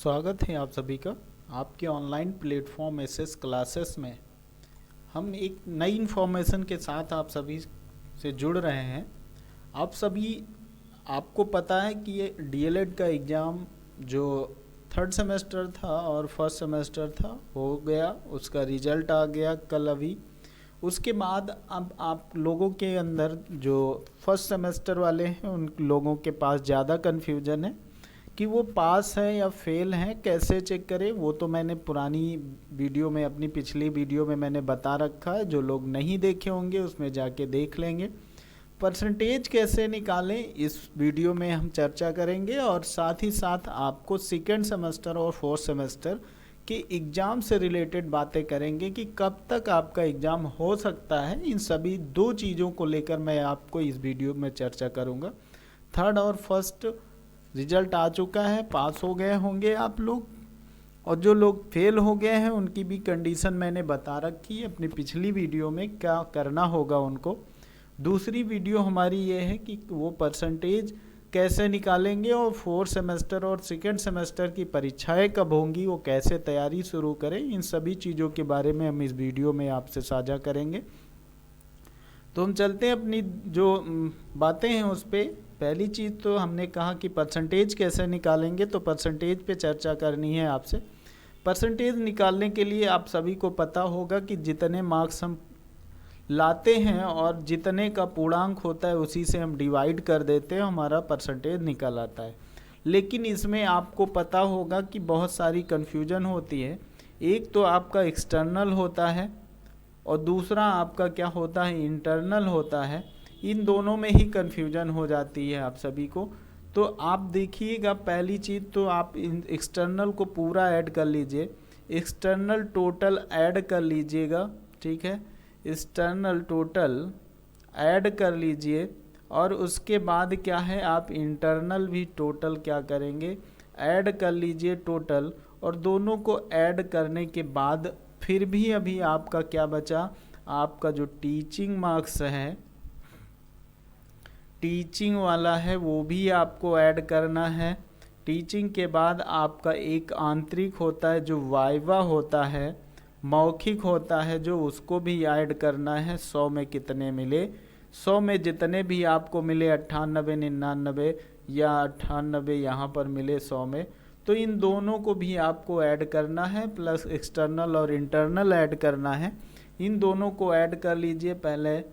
स्वागत है आप सभी का आपके ऑनलाइन प्लेटफॉर्म एसएस क्लासेस में। हम एक नई इन्फॉर्मेशन के साथ आप सभी से जुड़ रहे हैं। आपको पता है कि ये डीएलएड का एग्ज़ाम जो थर्ड सेमेस्टर था और फर्स्ट सेमेस्टर था हो गया, उसका रिजल्ट आ गया कल अभी। उसके बाद अब आप लोगों के अंदर जो फर्स्ट सेमेस्टर वाले हैं उन लोगों के पास ज़्यादा कन्फ्यूजन है कि वो पास है या फेल हैं, कैसे चेक करें। वो तो मैंने पुरानी वीडियो में, अपनी पिछली वीडियो में मैंने बता रखा है। जो लोग नहीं देखे होंगे उसमें जाके देख लेंगे। परसेंटेज कैसे निकालें इस वीडियो में हम चर्चा करेंगे, और साथ ही साथ आपको सेकेंड सेमेस्टर और फोर्थ सेमेस्टर के एग्ज़ाम से रिलेटेड बातें करेंगे कि कब तक आपका एग्ज़ाम हो सकता है। इन सभी दो चीज़ों को लेकर मैं आपको इस वीडियो में चर्चा करूँगा। थर्ड और फर्स्ट रिजल्ट आ चुका है, पास हो गए होंगे आप लोग, और जो लोग फेल हो गए हैं उनकी भी कंडीशन मैंने बता रखी है अपनी पिछली वीडियो में, क्या करना होगा उनको। दूसरी वीडियो हमारी ये है कि वो परसेंटेज कैसे निकालेंगे, और फोर्थ सेमेस्टर और सेकेंड सेमेस्टर की परीक्षाएं कब होंगी, वो कैसे तैयारी शुरू करें। इन सभी चीज़ों के बारे में हम इस वीडियो में आपसे साझा करेंगे। तो हम चलते हैं अपनी जो बातें हैं उस पर। पहली चीज़ तो हमने कहा कि परसेंटेज कैसे निकालेंगे, तो परसेंटेज पे चर्चा करनी है आपसे। परसेंटेज निकालने के लिए आप सभी को पता होगा कि जितने मार्क्स हम लाते हैं और जितने का पूर्णांक होता है उसी से हम डिवाइड कर देते हैं, हमारा परसेंटेज निकल आता है। लेकिन इसमें आपको पता होगा कि बहुत सारी कन्फ्यूजन होती है। एक तो आपका एक्सटर्नल होता है और दूसरा आपका क्या होता है, इंटरनल होता है। इन दोनों में ही कन्फ्यूजन हो जाती है आप सभी को। तो आप देखिएगा, पहली चीज़ तो आप एक्सटर्नल को पूरा ऐड कर लीजिए, एक्सटर्नल टोटल ऐड कर लीजिएगा, ठीक है। एक्सटर्नल टोटल ऐड कर लीजिए, और उसके बाद क्या है, आप इंटरनल भी टोटल क्या करेंगे, ऐड कर लीजिए टोटल। और दोनों को ऐड करने के बाद फिर भी अभी आपका क्या बचा, आपका जो टीचिंग मार्क्स है, टीचिंग वाला है, वो भी आपको ऐड करना है। टीचिंग के बाद आपका एक आंतरिक होता है जो वाइवा होता है, मौखिक होता है जो, उसको भी ऐड करना है। 100 में कितने मिले, 100 में जितने भी आपको मिले 98, 99 या 98 यहाँ पर मिले 100 में, तो इन दोनों को भी आपको ऐड करना है, प्लस एक्सटर्नल और इंटरनल ऐड करना है। इन दोनों को ऐड कर लीजिए पहले,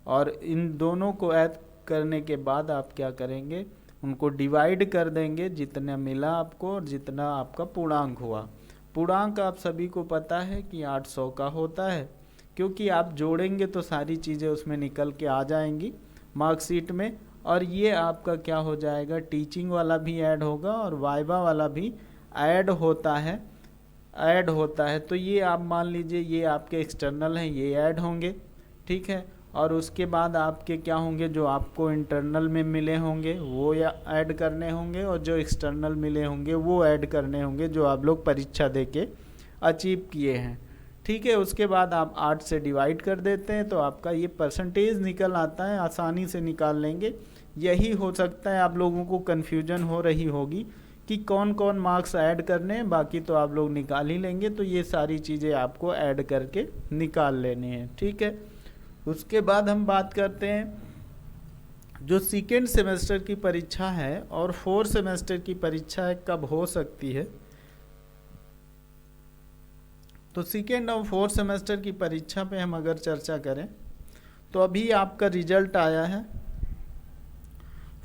और इन दोनों को ऐड करने के बाद आप क्या करेंगे, उनको डिवाइड कर देंगे जितना मिला आपको और जितना आपका पूर्णांक हुआ। पूर्णांक आप सभी को पता है कि 800 का होता है, क्योंकि आप जोड़ेंगे तो सारी चीज़ें उसमें निकल के आ जाएंगी मार्कशीट में। और ये आपका क्या हो जाएगा, टीचिंग वाला भी ऐड होगा और वाइवा वाला भी ऐड होता है। तो ये आप मान लीजिए ये आपके एक्सटर्नल हैं, ये ऐड होंगे, ठीक है। और उसके बाद आपके क्या होंगे, जो आपको इंटरनल में मिले होंगे वो या ऐड करने होंगे, और जो एक्सटर्नल मिले होंगे वो ऐड करने होंगे, जो आप लोग परीक्षा दे के अचीव किए हैं, ठीक है। उसके बाद आप 8 से डिवाइड कर देते हैं, तो आपका ये परसेंटेज निकल आता है, आसानी से निकाल लेंगे। यही हो सकता है आप लोगों को कन्फ्यूजन हो रही होगी कि कौन कौन मार्क्स ऐड करने हैं, बाकी तो आप लोग निकाल ही लेंगे। तो ये सारी चीज़ें आपको ऐड करके निकाल लेनी है, ठीक है। उसके बाद हम बात करते हैं जो सेकेंड सेमेस्टर की परीक्षा है और फोर्थ सेमेस्टर की परीक्षा है कब हो सकती है। तो सेकेंड और फोर्थ सेमेस्टर की परीक्षा पे हम अगर चर्चा करें तो अभी आपका रिजल्ट आया है,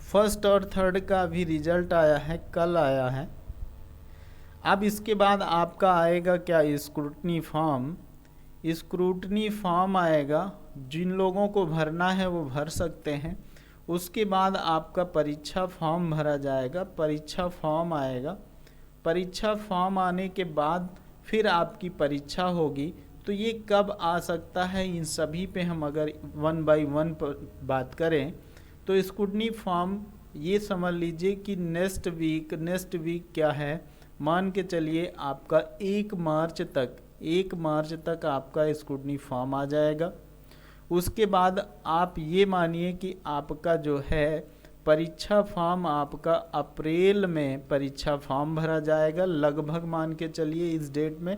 फर्स्ट और थर्ड का अभी रिजल्ट आया है, कल आया है। अब इसके बाद आपका आएगा क्या, स्क्रूटनी फॉर्म आएगा। जिन लोगों को भरना है वो भर सकते हैं। उसके बाद आपका परीक्षा फॉर्म भरा जाएगा, परीक्षा फॉर्म आएगा। परीक्षा फॉर्म आने के बाद फिर आपकी परीक्षा होगी। तो ये कब आ सकता है, इन सभी पे हम अगर 1 बाय 1 पर बात करें तो स्क्रूटनी फॉर्म ये समझ लीजिए कि नेक्स्ट वीक क्या है, मान के चलिए आपका 1 मार्च तक आपका स्क्रूटनी फॉर्म आ जाएगा। उसके बाद आप ये मानिए कि आपका जो है परीक्षा फॉर्म आपका अप्रैल में परीक्षा फॉर्म भरा जाएगा, लगभग मान के चलिए इस डेट में।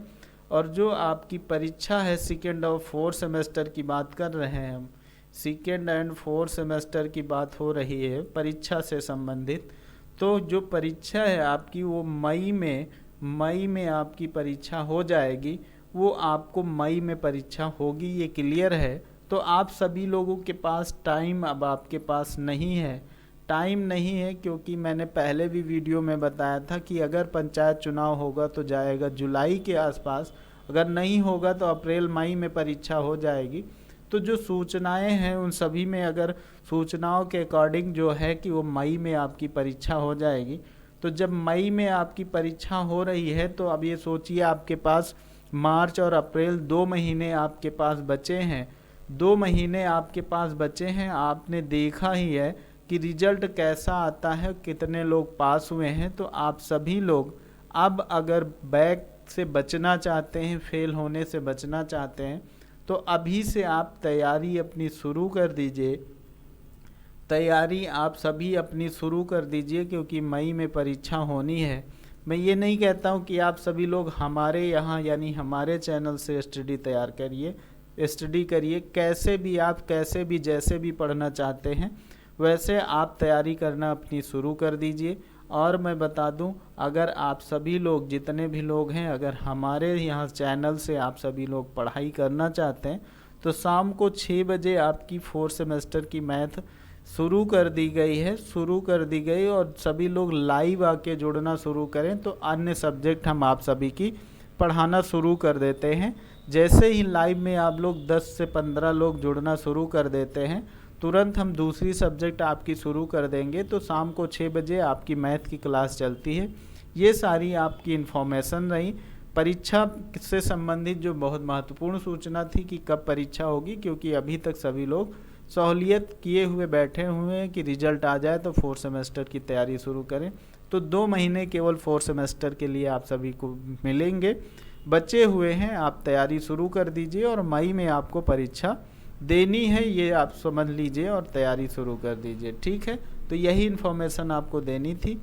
और जो आपकी परीक्षा है सेकेंड और फोर्थ सेमेस्टर की बात कर रहे हैं हम, सेकेंड एंड फोर्थ सेमेस्टर की बात हो रही है परीक्षा से संबंधित। तो जो परीक्षा है आपकी वो मई में आपकी परीक्षा हो जाएगी, वो आपको मई में परीक्षा होगी, ये क्लियर है। तो आप सभी लोगों के पास टाइम अब आपके पास नहीं है, टाइम नहीं है, क्योंकि मैंने पहले भी वीडियो में बताया था कि अगर पंचायत चुनाव होगा तो जाएगा जुलाई के आसपास, अगर नहीं होगा तो अप्रैल मई में परीक्षा हो जाएगी। तो जो सूचनाएं हैं उन सभी में अगर सूचनाओं के अकॉर्डिंग जो है कि वो मई में आपकी परीक्षा हो जाएगी। तो जब मई में आपकी परीक्षा हो रही है तो अब ये सोचिए आपके पास मार्च और अप्रैल 2 महीने आपके पास बचे हैं, 2 महीने आपके पास बचे हैं। आपने देखा ही है कि रिजल्ट कैसा आता है, कितने लोग पास हुए हैं। तो आप सभी लोग अब अगर बैक से बचना चाहते हैं, फेल होने से बचना चाहते हैं, तो अभी से आप तैयारी अपनी शुरू कर दीजिए, तैयारी आप सभी अपनी शुरू कर दीजिए, क्योंकि मई में परीक्षा होनी है। मैं ये नहीं कहता हूँ कि आप सभी लोग हमारे यहाँ यानी हमारे चैनल से स्टडी तैयार करिए, स्टडी करिए, कैसे भी आप कैसे भी जैसे भी पढ़ना चाहते हैं वैसे आप तैयारी करना अपनी शुरू कर दीजिए। और मैं बता दूं, अगर आप सभी लोग जितने भी लोग हैं अगर हमारे यहाँ चैनल से आप सभी लोग पढ़ाई करना चाहते हैं तो शाम को 6 बजे आपकी 4th सेमेस्टर की मैथ शुरू कर दी गई है, शुरू कर दी गई। और सभी लोग लाइव आके जुड़ना शुरू करें तो अन्य सब्जेक्ट हम आप सभी की पढ़ाना शुरू कर देते हैं। जैसे ही लाइव में आप लोग 10 से 15 लोग जुड़ना शुरू कर देते हैं, तुरंत हम दूसरी सब्जेक्ट आपकी शुरू कर देंगे। तो शाम को 6 बजे आपकी मैथ की क्लास चलती है। ये सारी आपकी इन्फॉर्मेशन रही परीक्षा से संबंधित, जो बहुत महत्वपूर्ण सूचना थी कि कब परीक्षा होगी, क्योंकि अभी तक सभी लोग सहूलियत किए हुए बैठे हुए हैं कि रिजल्ट आ जाए तो 4th सेमेस्टर की तैयारी शुरू करें। तो 2 महीने केवल 4th सेमेस्टर के लिए आप सभी को मिलेंगे, बचे हुए हैं, आप तैयारी शुरू कर दीजिए और मई में आपको परीक्षा देनी है, ये आप समझ लीजिए और तैयारी शुरू कर दीजिए। ठीक है, तो यही इन्फॉर्मेशन आपको देनी थी।